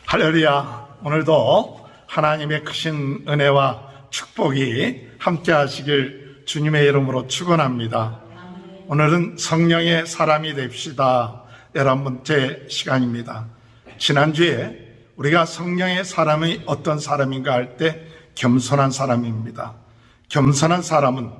할렐루야. 오늘도 하나님의 크신 은혜와 축복이 함께 하시길 주님의 이름으로 축원합니다. 오늘은 성령의 사람이 됩시다 11번째 시간입니다. 지난주에 우리가 성령의 사람이 어떤 사람인가 할 때 겸손한 사람입니다. 겸손한 사람은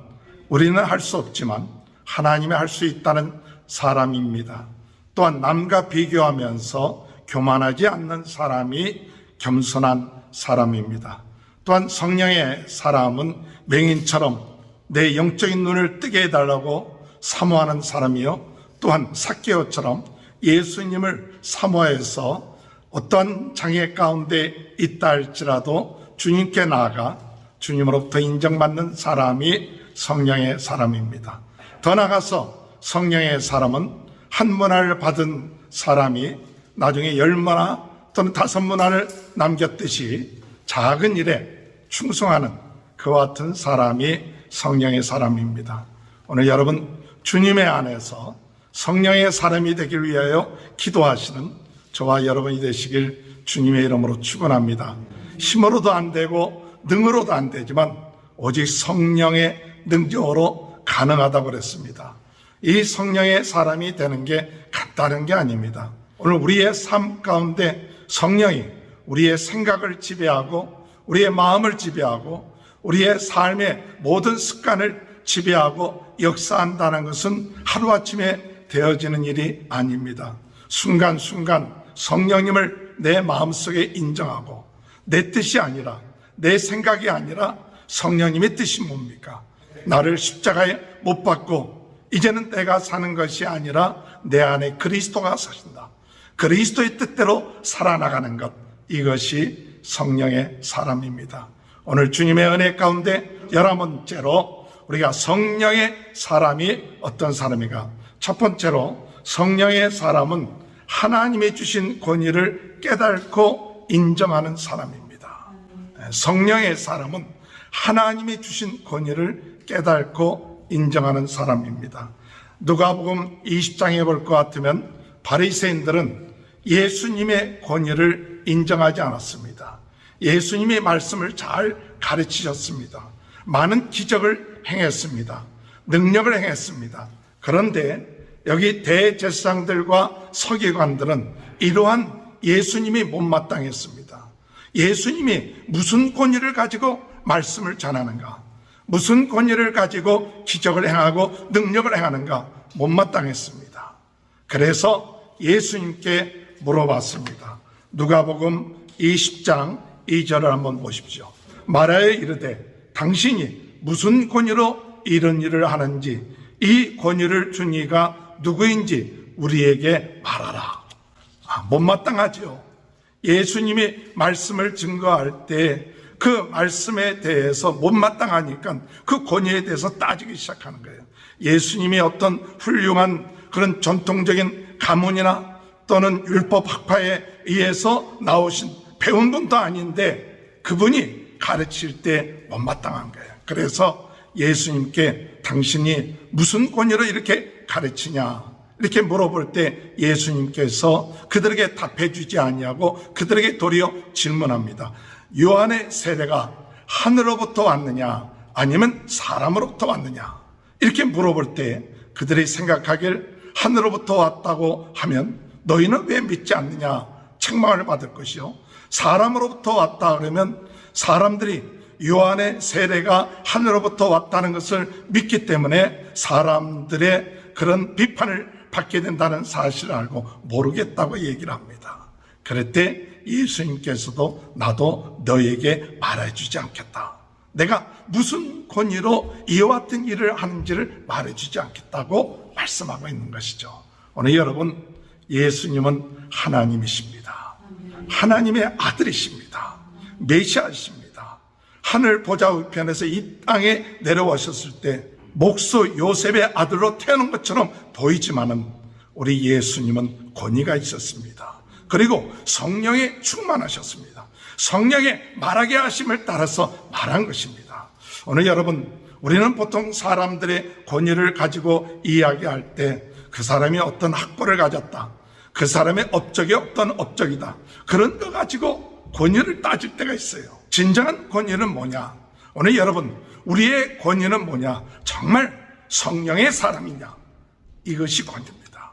우리는 할 수 없지만 하나님이 할 수 있다는 사람입니다. 또한 남과 비교하면서 교만하지 않는 사람이 겸손한 사람입니다. 또한 성령의 사람은 맹인처럼 내 영적인 눈을 뜨게 해달라고 사모하는 사람이요, 또한 삭개오처럼 예수님을 사모해서 어떠한 장애 가운데 있다 할지라도 주님께 나아가 주님으로부터 인정받는 사람이 성령의 사람입니다. 더 나아가서 성령의 사람은 한 문화를 받은 사람이 나중에 10문화 또는 5문화를 남겼듯이 작은 일에 충성하는 그와 같은 사람이 성령의 사람입니다. 오늘 여러분 주님의 안에서 성령의 사람이 되길 위하여 기도하시는 저와 여러분이 되시길 주님의 이름으로 축원합니다. 힘으로도 안 되고 능으로도 안 되지만 오직 성령의 능력으로 가능하다고 그랬습니다. 이 성령의 사람이 되는 게 간단한 게 아닙니다. 오늘 우리의 삶 가운데 성령이 우리의 생각을 지배하고 우리의 마음을 지배하고 우리의 삶의 모든 습관을 지배하고 역사한다는 것은 하루아침에 되어지는 일이 아닙니다. 순간순간 성령님을 내 마음속에 인정하고 내 뜻이 아니라 내 생각이 아니라 성령님의 뜻이 뭡니까? 나를 십자가에 못 박고 이제는 내가 사는 것이 아니라 내 안에 그리스도가 사신다. 그리스도의 뜻대로 살아나가는 것, 이것이 성령의 사람입니다. 오늘 주님의 은혜 가운데 11번째로 우리가 성령의 사람이 어떤 사람인가? 첫 번째로 성령의 사람은 하나님이 주신 권위를 깨닫고 인정하는 사람입니다. 성령의 사람은 하나님이 주신 권위를 깨닫고 인정하는 사람입니다. 누가복음 20장에 볼 것 같으면 바리새인들은 예수님의 권위를 인정하지 않았습니다. 예수님의 말씀을 잘 가르치셨습니다. 많은 기적을 행했습니다. 능력을 행했습니다. 그런데 여기 대제사장들과 서기관들은 이러한 예수님이 못마땅했습니다. 예수님이 무슨 권위를 가지고 말씀을 전하는가? 무슨 권위를 가지고 기적을 행하고 능력을 행하는가? 못마땅했습니다. 그래서 예수님께 물어봤습니다. 누가복음 20장 2절을 한번 보십시오. 말하여 이르되 당신이 무슨 권위로 이런 일을 하는지 이 권위를 준 이가 누구인지 우리에게 말하라. 못마땅하죠. 예수님이 말씀을 증거할 때 그 말씀에 대해서 못마땅하니까 그 권위에 대해서 따지기 시작하는 거예요. 예수님이 어떤 훌륭한 그런 전통적인 가문이나 또는 율법 학파에 의해서 나오신 배운 분도 아닌데 그분이 가르칠 때 못마땅한 거예요. 그래서 예수님께 당신이 무슨 권위로 이렇게 가르치냐 이렇게 물어볼 때 예수님께서 그들에게 답해 주지 아니하고 그들에게 도리어 질문합니다. 요한의 세례가 하늘로부터 왔느냐 아니면 사람으로부터 왔느냐 이렇게 물어볼 때 그들이 생각하길 하늘로부터 왔다고 하면 너희는 왜 믿지 않느냐 책망을 받을 것이요, 사람으로부터 왔다 그러면 사람들이 요한의 세례가 하늘로부터 왔다는 것을 믿기 때문에 사람들의 그런 비판을 받게 된다는 사실을 알고 모르겠다고 얘기를 합니다. 그럴 때 예수님께서도 나도 너에게 말해주지 않겠다. 내가 무슨 권위로 이와 같은 일을 하는지를 말해주지 않겠다고 말씀하고 있는 것이죠. 오늘 여러분, 예수님은 하나님이십니다. 하나님의 아들이십니다. 메시아이십니다. 하늘 보좌 우편에서 이 땅에 내려오셨을 때 목수 요셉의 아들로 태어난 것처럼 보이지만은 우리 예수님은 권위가 있었습니다. 그리고 성령에 충만하셨습니다. 성령의 말하게 하심을 따라서 말한 것입니다. 오늘 여러분, 우리는 보통 사람들의 권위를 가지고 이야기할 때 그 사람이 어떤 학벌을 가졌다, 그 사람의 업적이 어떤 업적이다, 그런 거 가지고 권위를 따질 때가 있어요. 진정한 권위는 뭐냐? 오늘 여러분, 우리의 권위는 뭐냐? 정말 성령의 사람이냐? 이것이 권위입니다.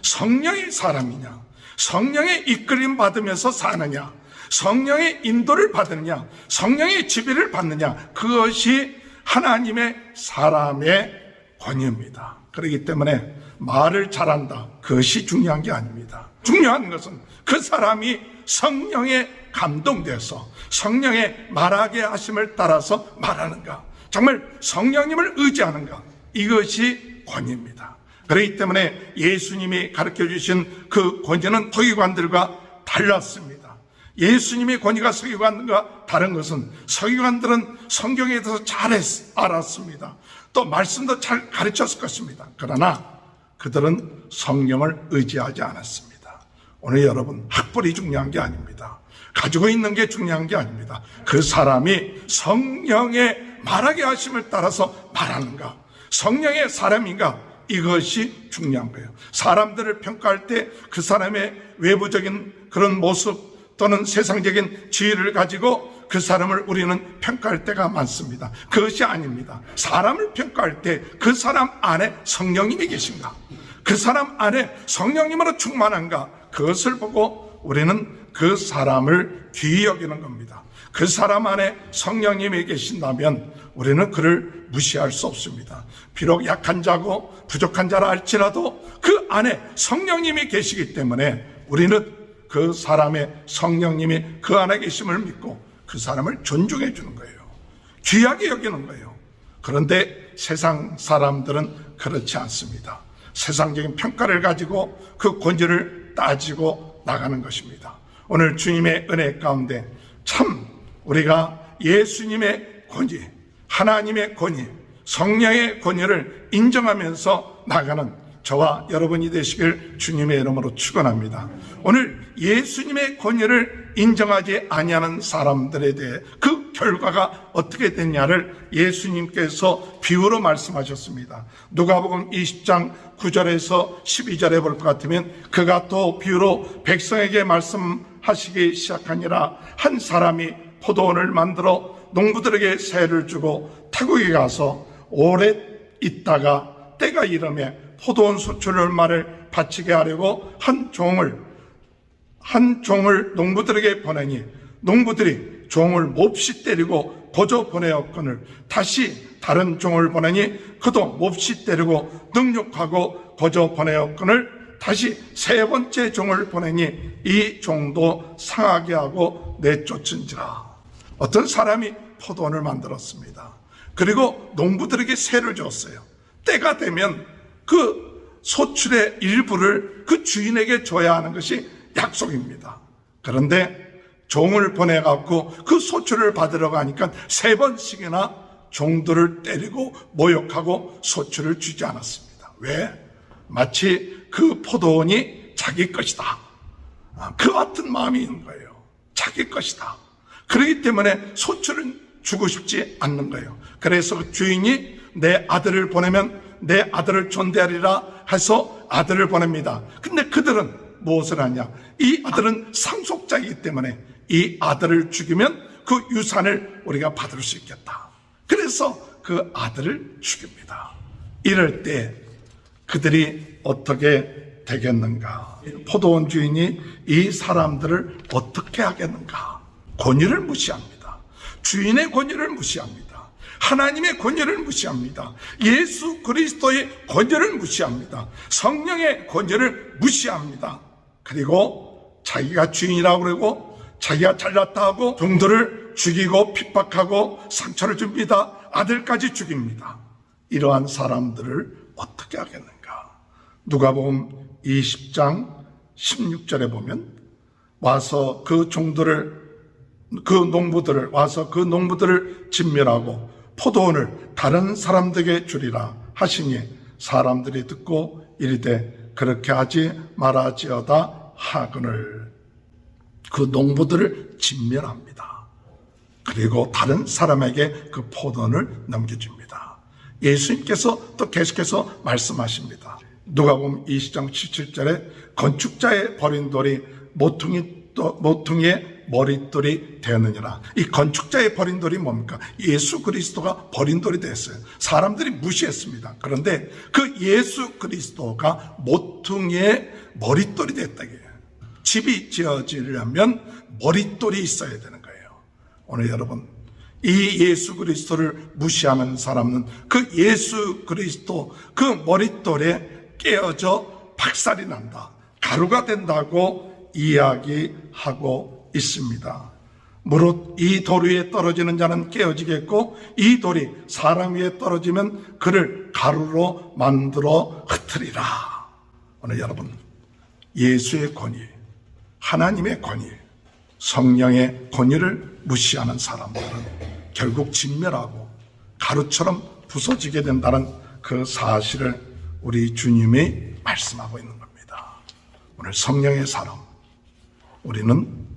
성령의 사람이냐? 성령의 이끌림 받으면서 사느냐? 성령의 인도를 받느냐? 성령의 지배를 받느냐? 그것이 하나님의 사람의 권위입니다. 그렇기 때문에 말을 잘한다, 그것이 중요한 게 아닙니다. 중요한 것은 그 사람이 성령에 감동돼서 성령의 말하게 하심을 따라서 말하는가, 정말 성령님을 의지하는가, 이것이 권위입니다. 그렇기 때문에 예수님이 가르쳐 주신 그 권위는 서기관들과 달랐습니다. 예수님의 권위가 서기관과 다른 것은, 서기관들은 성경에 대해서 잘 알았습니다. 또 말씀도 잘 가르쳤을 것입니다. 그러나 그들은 성령을 의지하지 않았습니다. 오늘 여러분, 학벌이 중요한 게 아닙니다. 가지고 있는 게 중요한 게 아닙니다. 그 사람이 성령의 말하게 하심을 따라서 말하는가, 성령의 사람인가, 이것이 중요한 거예요. 사람들을 평가할 때 그 사람의 외부적인 그런 모습 또는 세상적인 지위를 가지고 그 사람을 우리는 평가할 때가 많습니다. 그것이 아닙니다. 사람을 평가할 때 그 사람 안에 성령님이 계신가, 그 사람 안에 성령님으로 충만한가, 그것을 보고 우리는 그 사람을 귀히 여기는 겁니다. 그 사람 안에 성령님이 계신다면 우리는 그를 무시할 수 없습니다. 비록 약한 자고 부족한 자라 할지라도 그 안에 성령님이 계시기 때문에 우리는 그 사람의 성령님이 그 안에 계심을 믿고 그 사람을 존중해 주는 거예요. 귀하게 여기는 거예요. 그런데 세상 사람들은 그렇지 않습니다. 세상적인 평가를 가지고 그 권위를 따지고 나가는 것입니다. 오늘 주님의 은혜 가운데 참 우리가 예수님의 권위, 하나님의 권위, 성령의 권위를 인정하면서 나가는 저와 여러분이 되시길 주님의 이름으로 축원합니다. 오늘 예수님의 권위를 인정하지 아니하는 사람들에 대해 그 결과가 어떻게 됐냐를 예수님께서 비유로 말씀하셨습니다. 누가복음 20장 9절에서 12절에 볼 것 같으면, 그가 또 비유로 백성에게 말씀하시기 시작하니라. 한 사람이 포도원을 만들어 농부들에게 세를 주고 타국에 가서 오래 있다가 때가 이르매 포도원 수출 얼마를 바치게 하려고 한 종을 농부들에게 보내니 농부들이 종을 몹시 때리고 거저 보내었거늘 다시 다른 종을 보내니 그도 몹시 때리고 능욕하고 거저 보내었거늘 다시 세 번째 종을 보내니 이 종도 상하게 하고 내쫓은지라. 어떤 사람이 포도원을 만들었습니다. 그리고 농부들에게 세를 줬어요. 때가 되면 그 소출의 일부를 그 주인에게 줘야 하는 것이 약속입니다. 그런데 종을 보내갖고 그 소출을 받으러 가니까 세 번씩이나 종들을 때리고 모욕하고 소출을 주지 않았습니다. 왜? 마치 그 포도원이 자기 것이다, 그 같은 마음이 있는 거예요. 자기 것이다. 그렇기 때문에 소출은 주고 싶지 않는 거예요. 그래서 주인이 내 아들을 보내면 내 아들을 존대하리라 해서 아들을 보냅니다. 근데 그들은 무엇을 하냐? 이 아들은 상속자이기 때문에 이 아들을 죽이면 그 유산을 우리가 받을 수 있겠다. 그래서 그 아들을 죽입니다. 이럴 때 그들이 어떻게 되겠는가? 포도원 주인이 이 사람들을 어떻게 하겠는가? 권위를 무시합니다. 주인의 권위를 무시합니다. 하나님의 권위를 무시합니다. 예수 그리스도의 권위를 무시합니다. 성령의 권위를 무시합니다. 그리고 자기가 주인이라고 그러고 자기가 잘났다 하고 종들을 죽이고 핍박하고 상처를 줍니다. 아들까지 죽입니다. 이러한 사람들을 어떻게 하겠는가? 누가복음 20장 16절에 보면 와서 그 종들을, 그 농부들을 와서 그 농부들을 진멸하고 포도원을 다른 사람들에게 주리라 하시니 사람들이 듣고 이르되 그렇게 하지 말아지어다 하거늘. 그 농부들을 진멸합니다. 그리고 다른 사람에게 그 포도원을 넘겨줍니다. 예수님께서 또 계속해서 말씀하십니다. 누가복음 20장 17절에 건축자의 버린 돌이 모퉁이의 머릿돌이 되느니라. 이 건축자의 버린 돌이 뭡니까? 예수 그리스도가 버린 돌이 됐어요. 사람들이 무시했습니다. 그런데 그 예수 그리스도가 모퉁이의 머릿돌이 됐다고요. 집이 지어지려면 머릿돌이 있어야 되는 거예요. 오늘 여러분, 이 예수 그리스도를 무시하는 사람은 그 예수 그리스도 그 머릿돌에 깨어져 박살이 난다, 가루가 된다고 이야기하고 있습니다. 무릇 이 돌 위에 떨어지는 자는 깨어지겠고 이 돌이 사람 위에 떨어지면 그를 가루로 만들어 흩으리라. 오늘 여러분, 예수의 권위, 하나님의 권위, 성령의 권위를 무시하는 사람들은 결국 진멸하고 가루처럼 부서지게 된다는 그 사실을 우리 주님이 말씀하고 있는 겁니다. 오늘 성령의 사람, 우리는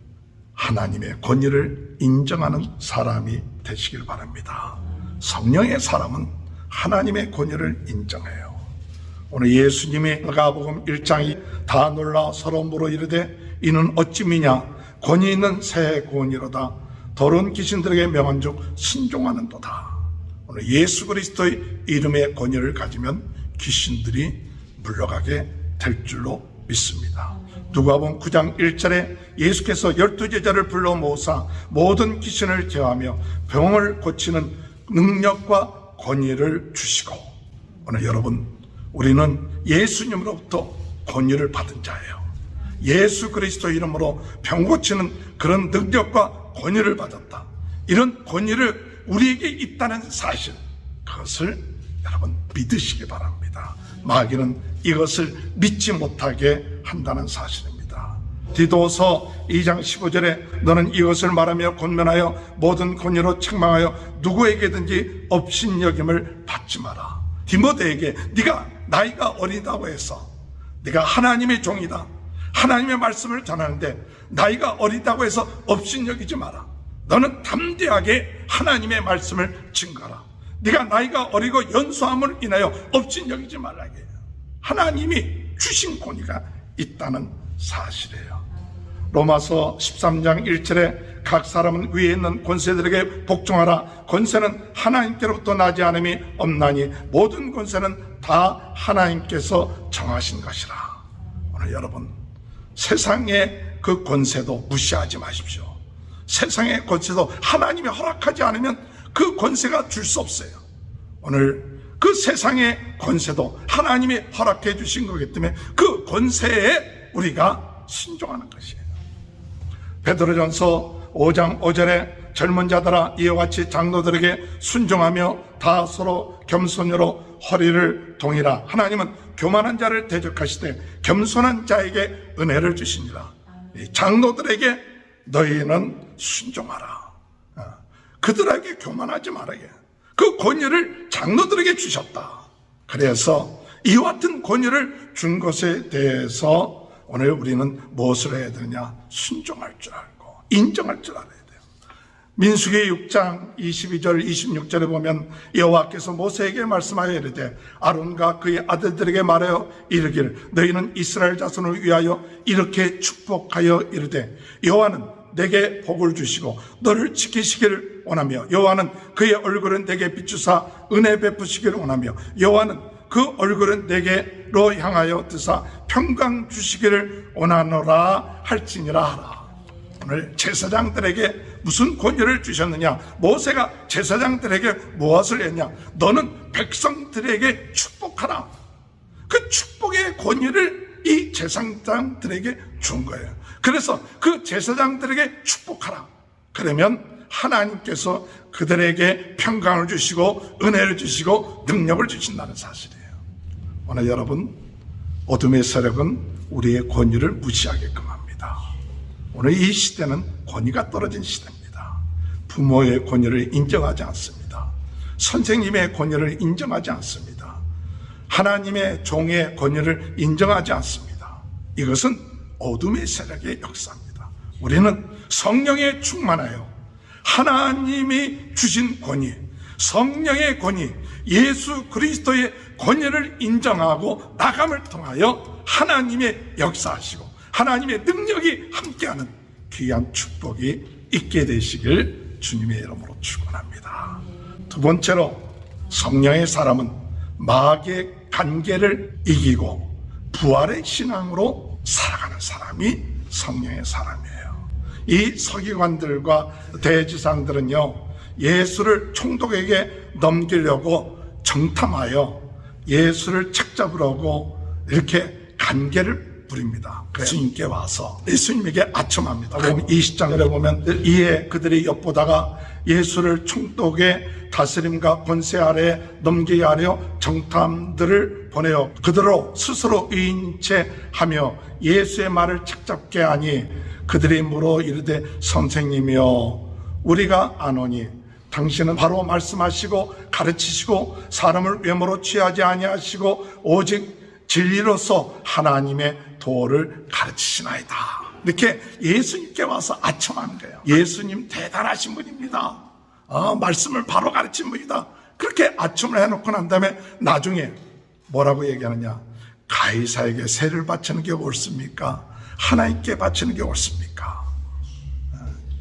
하나님의 권위를 인정하는 사람이 되시길 바랍니다. 성령의 사람은 하나님의 권위를 인정해요. 오늘 예수님이 마가복음 1장이 다 놀라 서로 물어 이르되 이는 어찌 미냐? 권위 있는 새 권위로다. 더러운 귀신들에게 명한즉 순종하는도다. 오늘 예수 그리스도의 이름의 권위를 가지면 귀신들이 물러가게 될 줄로 믿습니다. 누가복음 9장 1절에 예수께서 12제자를 불러 모으사 모든 귀신을 제어하며 병을 고치는 능력과 권위를 주시고, 오늘 여러분, 우리는 예수님으로부터 권위를 받은 자예요. 예수 그리스도 이름으로 병 고치는 그런 능력과 권위를 받았다. 이런 권위를 우리에게 있다는 사실, 그것을 여러분 믿으시기 바랍니다. 마귀는 이것을 믿지 못하게 한다는 사실입니다. 디도서 2장 15절에 너는 이것을 말하며 권면하여 모든 권위로 책망하여 누구에게든지 업신여김을 받지 마라. 디모데에게 네가 나이가 어리다고 해서 네가 하나님의 종이다, 하나님의 말씀을 전하는데 나이가 어리다고 해서 업신여기지 마라. 너는 담대하게 하나님의 말씀을 증거하라. 네가 나이가 어리고 연소함을 인하여 업신여기지 말라게 해요. 하나님이 주신 권위가 있다는 사실이에요. 로마서 13장 1절에 각 사람은 위에 있는 권세들에게 복종하라. 권세는 하나님께로부터 나지 않음이 없나니 모든 권세는 다 하나님께서 정하신 것이라. 오늘 여러분, 세상의 그 권세도 무시하지 마십시오. 세상의 권세도 하나님이 허락하지 않으면 그 권세가 줄 수 없어요. 오늘 그 세상의 권세도 하나님이 허락해 주신 거기 때문에 그 권세에 우리가 순종하는 것이에요. 베드로전서 5장 5절에 젊은 자들아 이와 같이 장로들에게 순종하며 다 서로 겸손으로 허리를 동이라. 하나님은 교만한 자를 대적하시되 겸손한 자에게 은혜를 주시니라. 장로들에게 너희는 순종하라. 그들에게 교만하지 말아게. 그 권위를 장로들에게 주셨다. 그래서 이와 같은 권위를 준 것에 대해서 오늘 우리는 무엇을 해야 되느냐? 순종할 줄 알고 인정할 줄 알아야 돼요. 민수기 6장 22절 26절에 보면 여호와께서 모세에게 말씀하여 이르되 아론과 그의 아들들에게 말하여 이르기를 너희는 이스라엘 자손을 위하여 이렇게 축복하여 이르되 여호와는 내게 복을 주시고 너를 지키시기를 원하며 여호와는 그의 얼굴은 내게 비추사 은혜 베푸시기를 원하며 여호와는 그 얼굴은 내게로 향하여 드사 평강 주시기를 원하노라 할지니라 하라. 오늘 제사장들에게 무슨 권위를 주셨느냐? 모세가 제사장들에게 무엇을 했냐? 너는 백성들에게 축복하라. 그 축복의 권위를 이 제사장들에게 준 거예요. 그래서 그 제사장들에게 축복하라. 그러면 하나님께서 그들에게 평강을 주시고 은혜를 주시고 능력을 주신다는 사실이에요. 오늘 여러분, 어둠의 세력은 우리의 권위를 무시하게끔 합니다. 오늘 이 시대는 권위가 떨어진 시대입니다. 부모의 권위를 인정하지 않습니다. 선생님의 권위를 인정하지 않습니다. 하나님의 종의 권위를 인정하지 않습니다. 이것은 어둠의 세력의 역사입니다. 우리는 성령에 충만하여 하나님이 주신 권위, 성령의 권위, 예수 그리스도의 권위를 인정하고 나감을 통하여 하나님의 역사하시고 하나님의 능력이 함께하는 귀한 축복이 있게 되시길 주님의 이름으로 축원합니다. 두 번째로, 성령의 사람은 마귀의 관계를 이기고 부활의 신앙으로 살아가는 사람이 성령의 사람이에요. 이 서기관들과 대지상들은요, 예수를 총독에게 넘기려고 정탐하여 예수를 책잡으려고 이렇게 관계를 부립니다. 예수님께 와서 예수님에게 아첨합니다. 20장에 보면 이에 그들이 엿보다가 예수를 총독의 다스림과 권세 아래 넘기게 하려 정탐들을 보내어 그들로 스스로 의인체 하며 예수의 말을 책잡게 하니 그들이 물어 이르되 선생님이여 우리가 아노니 당신은 바로 말씀하시고 가르치시고 사람을 외모로 취하지 아니하시고 오직 진리로서 하나님의 도를 가르치시나이다. 이렇게 예수님께 와서 아첨하는 거예요. 예수님 대단하신 분입니다. 말씀을 바로 가르친 분이다. 그렇게 아첨을 해놓고 난 다음에 나중에 뭐라고 얘기하느냐? 가이사에게 세를 바치는 게 옳습니까? 하나님께 바치는 게 옳습니까?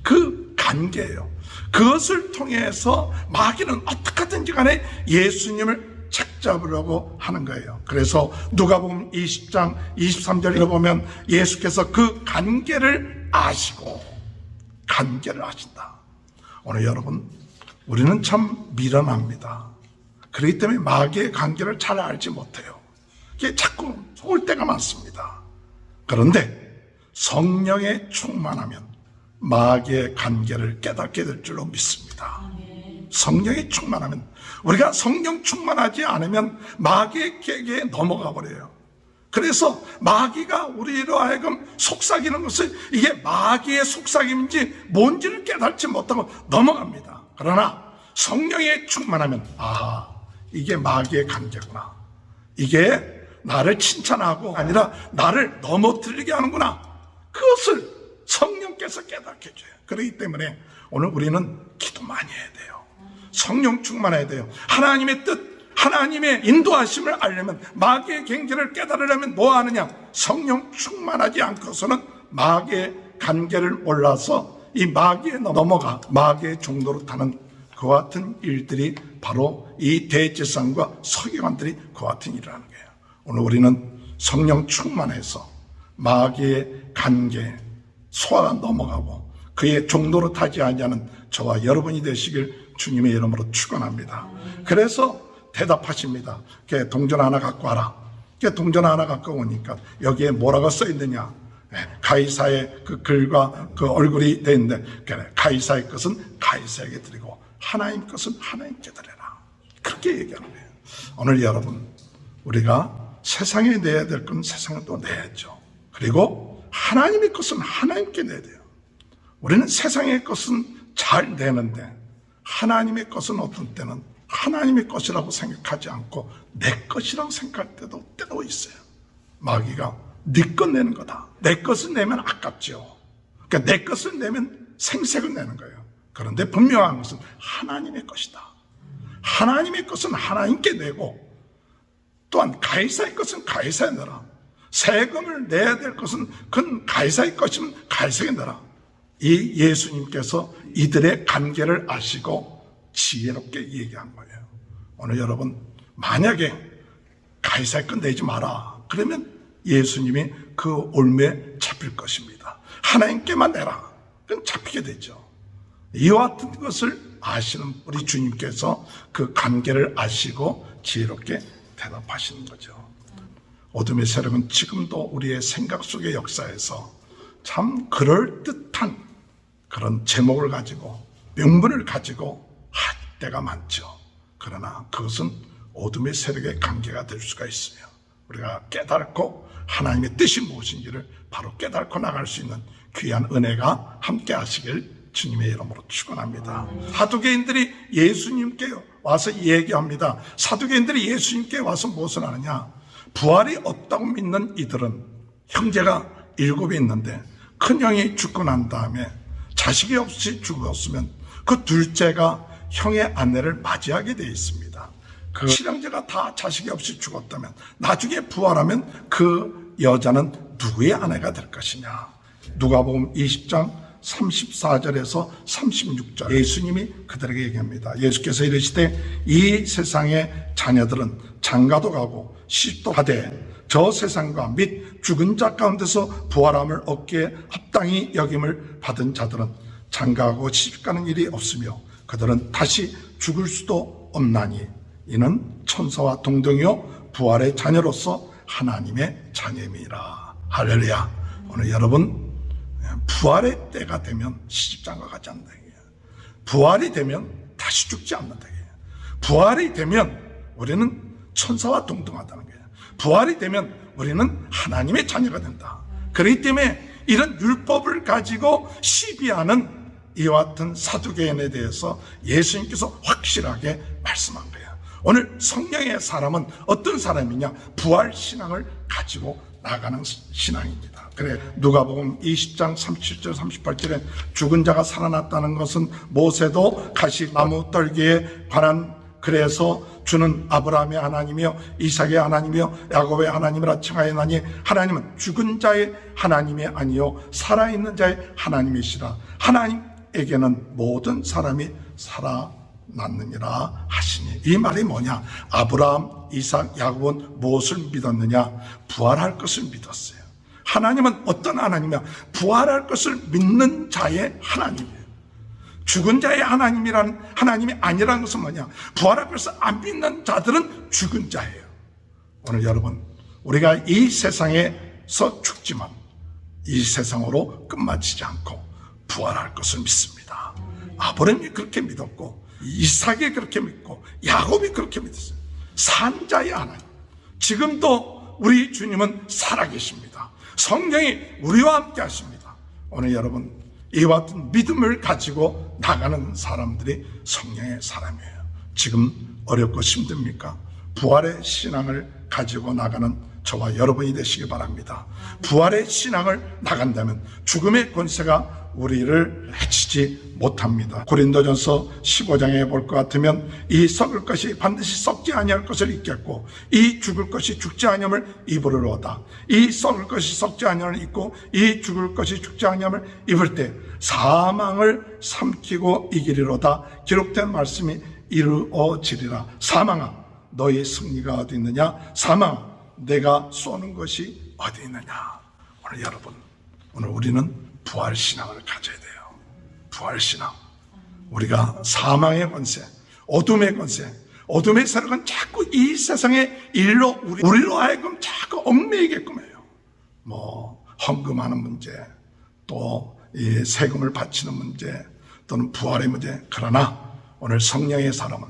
그 관계예요. 그것을 통해서 마귀는 어떻게든지 간에 예수님을 책잡으려고 하는 거예요. 그래서 누가복음 20장 23절에 보면 예수께서 그 관계를 아시고 관계를 아신다. 오늘 여러분, 우리는 참 미련합니다. 그렇기 때문에 마귀의 관계를 잘 알지 못해요. 이게 자꾸 속을 때가 많습니다. 그런데 성령에 충만하면 마귀의 관계를 깨닫게 될 줄로 믿습니다. 성령에 충만하면, 우리가 성령 충만하지 않으면 마귀에게 넘어가 버려요. 그래서 마귀가 우리로 하여금 속삭이는 것을 이게 마귀의 속삭임인지 뭔지를 깨닫지 못하고 넘어갑니다. 그러나 성령에 충만하면 이게 마귀의 관계구나, 이게 나를 칭찬하고 아니라 나를 넘어뜨리게 하는구나, 그것을 성령께서 깨닫게 해줘요. 그렇기 때문에 오늘 우리는 기도 많이 해야 돼요. 성령 충만해야 돼요. 하나님의 뜻, 하나님의 인도하심을 알려면, 마귀의 경계를 깨달으려면 뭐 하느냐? 성령 충만하지 않고서는 마귀의 관계를 몰라서 이 마귀에 넘어가 마귀의 종로로 타는 그와 같은 일들이 바로 이 대제사장과 서기관들이 그와 같은 일을 하는 거예요. 오늘 우리는 성령 충만해서 마귀의 관계 소화가 넘어가고 그의 종로로 타지 아니하는 저와 여러분이 되시길 주님의 이름으로 축원합니다. 그래서 대답하십니다. 동전 하나 갖고 와라. 동전 하나 갖고 오니까 여기에 뭐라고 써 있느냐? 가이사의 그 글과 그 얼굴이 돼 있는데, 가이사의 것은 가이사에게 드리고 하나님 것은 하나님께 드려라. 그렇게 얘기하는 거예요. 오늘 여러분, 우리가 세상에 내야 될 건 세상에 또 내야죠. 그리고 하나님의 것은 하나님께 내야 돼요. 우리는 세상의 것은 잘 내는데 하나님의 것은 어떤 때는 하나님의 것이라고 생각하지 않고 내 것이라고 생각할 때도 있어요. 마귀가 네 것 내는 거다, 내 것을 내면 아깝죠. 그러니까 내 것을 내면 생색을 내는 거예요. 그런데 분명한 것은 하나님의 것이다. 하나님의 것은 하나님께 내고, 또한 가이사의 것은 가이사에 내라. 세금을 내야 될 것은 그건 가이사의 것이면 가이사에게 내라. 이 예수님께서 이들의 관계를 아시고 지혜롭게 얘기한 거예요. 오늘 여러분, 만약에 가이사의 것 내지 마라 그러면 예수님이 그 올무에 잡힐 것입니다. 하나님께만 내라, 그건 잡히게 되죠. 이와 같은 것을 아시는 우리 주님께서 그 관계를 아시고 지혜롭게 대답하시는 거죠. 어둠의 세력은 지금도 우리의 생각 속의 역사에서 참 그럴듯한 그런 제목을 가지고 명분을 가지고 할 때가 많죠. 그러나 그것은 어둠의 세력의 관계가 될 수가 있으며, 우리가 깨닫고 하나님의 뜻이 무엇인지를 바로 깨닫고 나갈 수 있는 귀한 은혜가 함께 하시길 주님의 이름으로 축원합니다. 사두개인들이 예수님께 와서 얘기합니다. 사두개인들이 예수님께 와서 무엇을 하느냐? 부활이 없다고 믿는 이들은 형제가 7이 있는데 큰 형이 죽고 난 다음에 자식이 없이 죽었으면 그 둘째가 형의 아내를 맞이하게 되어 있습니다. 그 신앙자가 다 자식이 없이 죽었다면 나중에 부활하면 그 여자는 누구의 아내가 될 것이냐. 누가복음 20장 34절에서 36절 예수님이 그들에게 얘기합니다. 예수께서 이르시되 이 세상의 자녀들은 장가도 가고 시집도 가되 저 세상과 및 죽은 자 가운데서 부활함을 얻기에 합당히 여김을 받은 자들은 장가가고 시집가는 일이 없으며 그들은 다시 죽을 수도 없나니 이는 천사와 동등이요 부활의 자녀로서 하나님의 자녀임이라. 할렐루야. 오늘 여러분 부활의 때가 되면 시집장가 가지 않는다. 부활이 되면 다시 죽지 않는다. 부활이 되면 우리는 천사와 동등하다는 거예요. 부활이 되면 우리는 하나님의 자녀가 된다. 그렇기 때문에 이런 율법을 가지고 시비하는 이와 같은 사두개인에 대해서 예수님께서 확실하게 말씀한 거예요. 오늘 성령의 사람은 어떤 사람이냐? 부활 신앙을 가지고 나가는 신앙입니다. 그래 누가복음 20장 37절 38절에 죽은 자가 살아났다는 것은 모세도 가시나무 떨기에 관한 그래서 주는 아브라함의 하나님이요 이삭의 하나님이요 야곱의 하나님이라 칭하였나니 하나님은 죽은 자의 하나님이 아니요 살아있는 자의 하나님이시라. 하나님에게는 모든 사람이 살아났느니라 하시니. 이 말이 뭐냐? 아브라함, 이삭, 야곱은 무엇을 믿었느냐? 부활할 것을 믿었어요. 하나님은 어떤 하나님이야? 부활할 것을 믿는 자의 하나님이에요. 죽은 자의 하나님이라는 하나님이 아니라는 것은 뭐냐? 부활할 것을 안 믿는 자들은 죽은 자예요. 오늘 여러분 우리가 이 세상에서 죽지만 이 세상으로 끝마치지 않고 부활할 것을 믿습니다. 아브라함이 그렇게 믿었고 이삭이 그렇게 믿고 야곱이 그렇게 믿었어요. 산 자의 하나님. 지금도 우리 주님은 살아계십니다. 성령이 우리와 함께 하십니다. 오늘 여러분 이와 같은 믿음을 가지고 나가는 사람들이 성령의 사람이에요. 지금 어렵고 힘듭니까? 부활의 신앙을 가지고 나가는 저와 여러분이 되시기 바랍니다. 부활의 신앙을 나간다면 죽음의 권세가 우리를 해치지 못합니다. 고린도전서 15장에 볼 것 같으면 이 썩을 것이 반드시 썩지 아니할 것을 잊겠고 이 죽을 것이 죽지 아니함을 입으리로다. 이 썩을 것이 썩지 아니함을 잊고 이 죽을 것이 죽지 아니함을 입을 때 사망을 삼키고 이기리로다. 기록된 말씀이 이루어지리라. 사망아 너의 승리가 어디 있느냐? 사망아 내가 쏘는 것이 어디 있느냐? 오늘 여러분 오늘 우리는 부활신앙을 가져야 돼요. 부활신앙. 우리가 사망의 권세, 어둠의 권세, 어둠의 세력은 자꾸 이 세상의 일로 우리로 하여금 자꾸 얽매이게끔 해요. 뭐 헌금하는 문제, 또 이 세금을 바치는 문제, 또는 부활의 문제. 그러나 오늘 성령의 사람은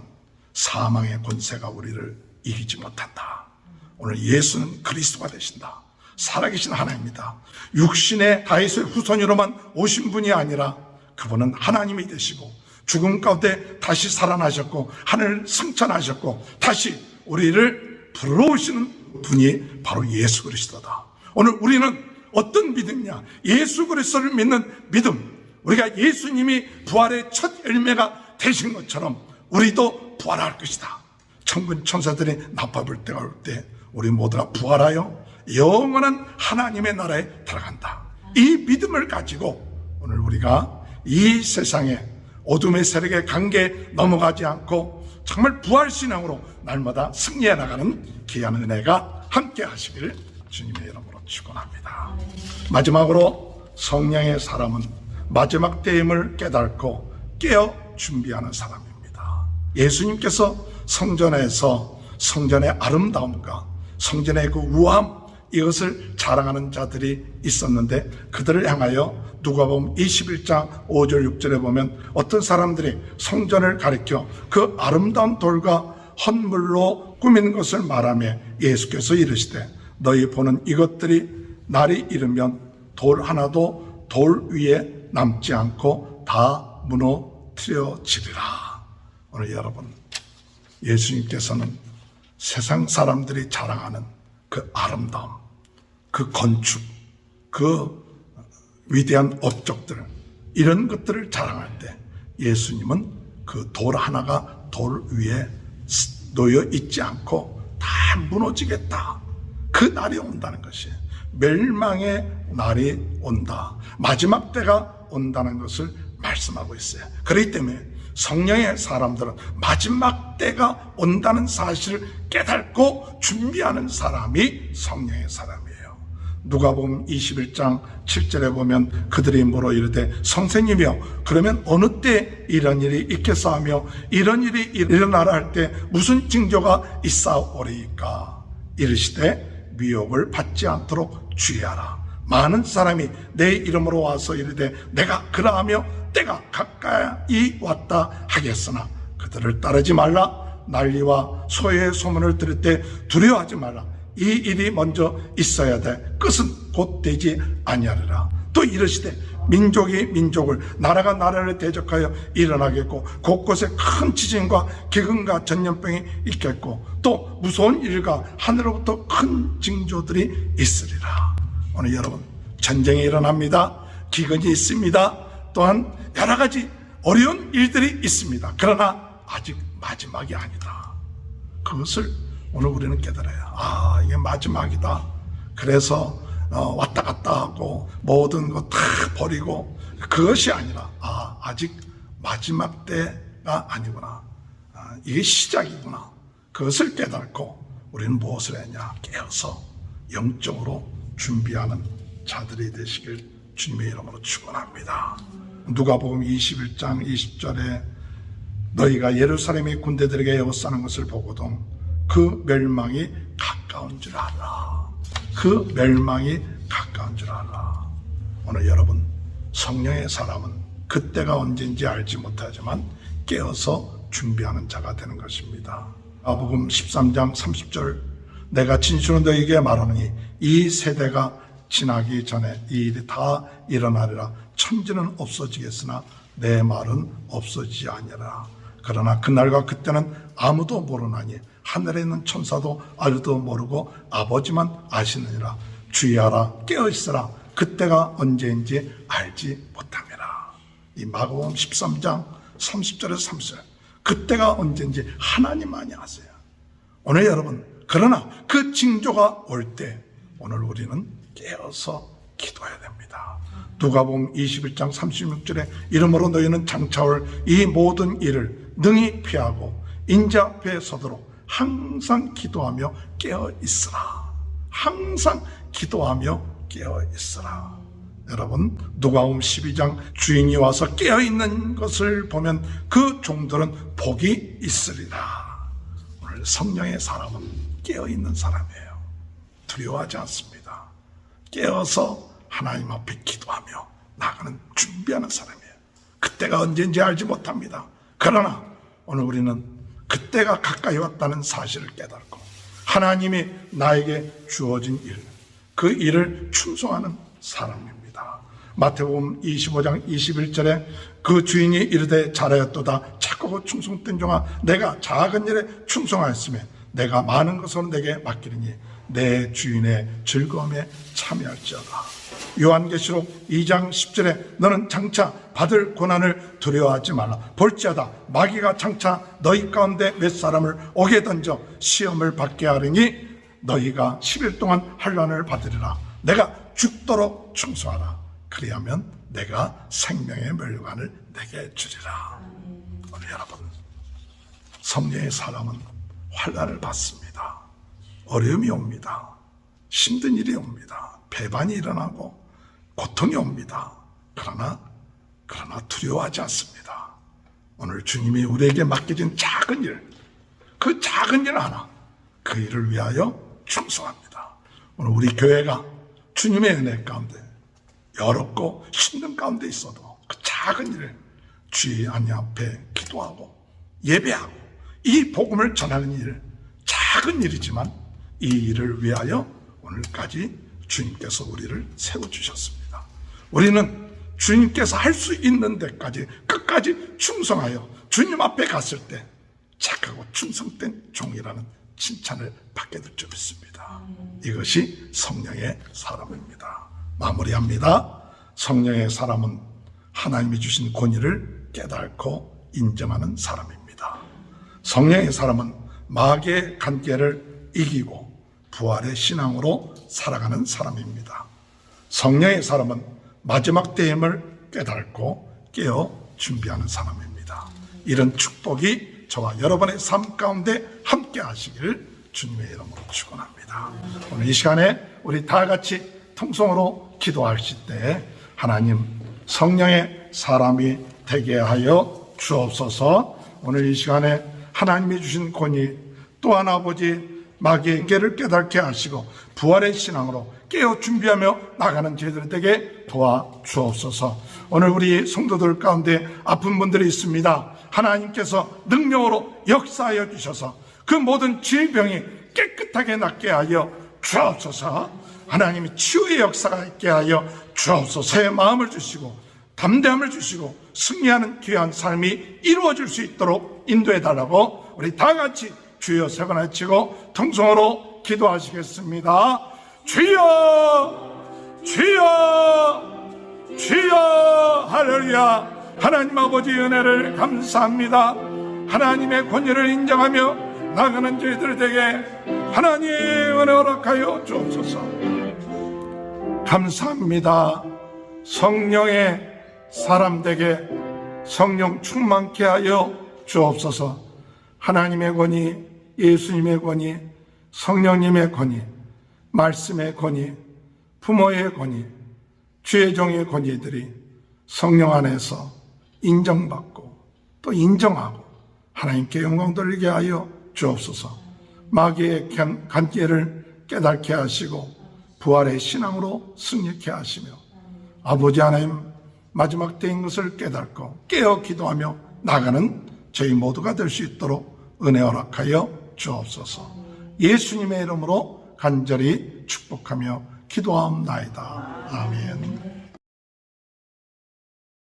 사망의 권세가 우리를 이기지 못한다. 오늘 예수는 그리스도가 되신다. 살아계신 하나님입니다. 육신의 다윗의 후손으로만 오신 분이 아니라 그분은 하나님이 되시고 죽음 가운데 다시 살아나셨고 하늘 승천하셨고 다시 우리를 불러오시는 분이 바로 예수 그리스도다. 오늘 우리는 어떤 믿음이냐? 예수 그리스도를 믿는 믿음. 우리가 예수님이 부활의 첫 열매가 되신 것처럼 우리도 부활할 것이다. 천군 천사들이 나팔불 때가 올 때 우리 모두가 부활하여 영원한 하나님의 나라에 들어간다. 이 믿음을 가지고 오늘 우리가 이 세상에 어둠의 세력의 관계에 넘어가지 않고 정말 부활신앙으로 날마다 승리해 나가는 귀한 은혜가 함께 하시길 주님의 이름으로 축원합니다. 마지막으로 성령의 사람은 마지막 때임을 깨닫고 깨어 준비하는 사람입니다. 예수님께서 성전에서 성전의 아름다움과 성전의 그 우아함 이것을 자랑하는 자들이 있었는데 그들을 향하여 누가복음 21장 5절 6절에 보면 어떤 사람들이 성전을 가리켜 그 아름다운 돌과 헌물로 꾸민 것을 말하며 예수께서 이르시되 너희 보는 이것들이 날이 이르면 돌 하나도 돌 위에 남지 않고 다 무너뜨려지리라. 오늘 여러분 예수님께서는 세상 사람들이 자랑하는 그 아름다움, 그 건축, 그 위대한 업적들 이런 것들을 자랑할 때 예수님은 그 돌 하나가 돌 위에 놓여 있지 않고 다 무너지겠다. 그 날이 온다는 것이, 멸망의 날이 온다, 마지막 때가 온다는 것을 말씀하고 있어요. 그렇기 때문에 성령의 사람들은 마지막 때가 온다는 사실을 깨닫고 준비하는 사람이 성령의 사람이에요. 누가복음 21장 7절에 보면 그들이 물어 이르되 선생님이여, 그러면 어느 때 이런 일이 있겠사하며 이런 일이 일어나라 할 때 무슨 징조가 있사오리이까? 이르시되 미혹을 받지 않도록 주의하라. 많은 사람이 내 이름으로 와서 이르되 내가 그러하며 때가 가까이 왔다 하겠으나 그들을 따르지 말라. 난리와 소외의 소문을 들을 때 두려워하지 말라. 이 일이 먼저 있어야 돼. 끝은 곧 되지 아니하리라. 또 이르시되 민족이 민족을, 나라가 나라를 대적하여 일어나겠고 곳곳에 큰 지진과 기근과 전염병이 있겠고 또 무서운 일과 하늘로부터 큰 징조들이 있으리라. 오늘 여러분, 전쟁이 일어납니다. 기근이 있습니다. 또한 여러 가지 어려운 일들이 있습니다. 그러나 아직 마지막이 아니다. 그것을 오늘 우리는 깨달아요. 이게 마지막이다. 그래서 왔다 갔다 하고 모든 거 다 버리고, 그것이 아니라 아직 마지막 때가 아니구나. 이게 시작이구나. 그것을 깨닫고 우리는 무엇을 했냐? 깨어서 영적으로 준비하는 자들이 되시길 주님의 이름으로 축원합니다. 누가복음 21장 20절에 너희가 예루살렘의 군대들에게 에워싸는 것을 보고도 그 멸망이 가까운 줄 알아. 그 멸망이 가까운 줄 알아. 오늘 여러분, 성령의 사람은 그때가 언제인지 알지 못하지만 깨어서 준비하는 자가 되는 것입니다. 마가복음 13장 30절, 내가 진실로 너희에게 말하노니 이 세대가 지나기 전에 이 일이 다 일어나리라. 천지는 없어지겠으나 내 말은 없어지지 아니하리라. 그러나 그날과 그때는 아무도 모르나니 하늘에 있는 천사도 알도 모르고 아버지만 아시느니라. 주의하라, 깨어있으라. 그때가 언제인지 알지 못함이라. 이 마가복음 13장 30절에서 30절, 그때가 언제인지 하나님만이 아세요. 오늘 여러분, 그러나 그 징조가 올 때 오늘 우리는 깨어서 기도해야 됩니다. 누가복음 21장 36절에 이러므로 너희는 장차올 이 모든 일을 능히 피하고 인자 앞에 서도록 항상 기도하며 깨어 있으라. 항상 기도하며 깨어 있으라. 여러분, 누가복음 12장 주인이 와서 깨어 있는 것을 보면 그 종들은 복이 있으리라. 오늘 성령의 사람은 깨어 있는 사람이에요. 두려워하지 않습니다. 깨어서 하나님 앞에 기도하며 나가는 준비하는 사람이에요. 그때가 언제인지 알지 못합니다. 그러나 오늘 우리는 그때가 가까이 왔다는 사실을 깨닫고 하나님이 나에게 주어진 일, 그 일을 충성하는 사람입니다. 마태복음 25장 21절에 그 주인이 이르되 잘하였도다 착하고 충성된 종아, 내가 작은 일에 충성하였으며 내가 많은 것으로 내게 맡기리니 내 주인의 즐거움에 참여할지어다. 요한계시록 2장 10절에 너는 장차 받을 고난을 두려워하지 말라. 볼지어다 마귀가 장차 너희 가운데 몇 사람을 옥에 던져 시험을 받게 하리니 너희가 10일 동안 환난을 받으리라. 내가 죽도록 충성하라. 그리하면 내가 생명의 멸관을 내게 주리라. 오늘 여러분, 성령의 사람은 환난을 받습니다. 어려움이 옵니다. 힘든 일이 옵니다. 배반이 일어나고 고통이 옵니다. 그러나 두려워하지 않습니다. 오늘 주님이 우리에게 맡겨진 작은 일, 그 작은 일 하나, 그 일을 위하여 충성합니다. 오늘 우리 교회가 주님의 은혜 가운데 어렵고 힘든 가운데 있어도 그 작은 일을 주의 안에 앞에 기도하고 예배하고 이 복음을 전하는 일, 작은 일이지만 이 일을 위하여 오늘까지 주님께서 우리를 세워주셨습니다. 우리는 주님께서 할 수 있는 데까지 끝까지 충성하여 주님 앞에 갔을 때 착하고 충성된 종이라는 칭찬을 받게 될 줄 믿습니다. 이것이 성령의 사람입니다. 마무리합니다. 성령의 사람은 하나님이 주신 권위를 깨닫고 인정하는 사람입니다. 성령의 사람은 마귀의 관계를 이기고 부활의 신앙으로 살아가는 사람입니다. 성령의 사람은 마지막 때임을 깨닫고 깨어 준비하는 사람입니다. 이런 축복이 저와 여러분의 삶 가운데 함께 하시길 주님의 이름으로 축원합니다. 오늘 이 시간에 우리 다 같이 통성으로 기도하실 때 하나님 성령의 사람이 되게 하여 주옵소서. 오늘 이 시간에 하나님이 주신 권위 또한 아버지 마귀의 꾀를 깨닫게 하시고 부활의 신앙으로 깨어 준비하며 나가는 저희들에게 도와주옵소서. 오늘 우리 성도들 가운데 아픈 분들이 있습니다. 하나님께서 능력으로 역사하여 주셔서 그 모든 질병이 깨끗하게 낫게 하여 주옵소서. 하나님이 치유의 역사가 있게 하여 주옵소서. 새 마음을 주시고 담대함을 주시고 승리하는 귀한 삶이 이루어질 수 있도록 인도해 달라고 우리 다 같이 주여 세 번 외치고 통성으로 기도하시겠습니다. 주여 주여 주여. 할렐루야. 하나님 아버지 은혜를 감사합니다. 하나님의 권위를 인정하며 나가는 저희들에게 하나님 은혜 허락하여 주옵소서. 감사합니다. 성령의 사람 되게 성령 충만케 하여 주옵소서. 하나님의 권위, 예수님의 권위, 성령님의 권위, 말씀의 권위, 부모의 권위, 주의 종의 권위들이 성령 안에서 인정받고 또 인정하고 하나님께 영광 돌리게 하여 주옵소서. 마귀의 관계를 깨닫게 하시고 부활의 신앙으로 승리케 하시며 아버지 하나님 마지막 때인 것을 깨닫고 깨어 기도하며 나가는 저희 모두가 될 수 있도록 은혜 허락하여 주옵소서. 예수님의 이름으로 간절히 축복하며 기도하옵나이다. 아멘.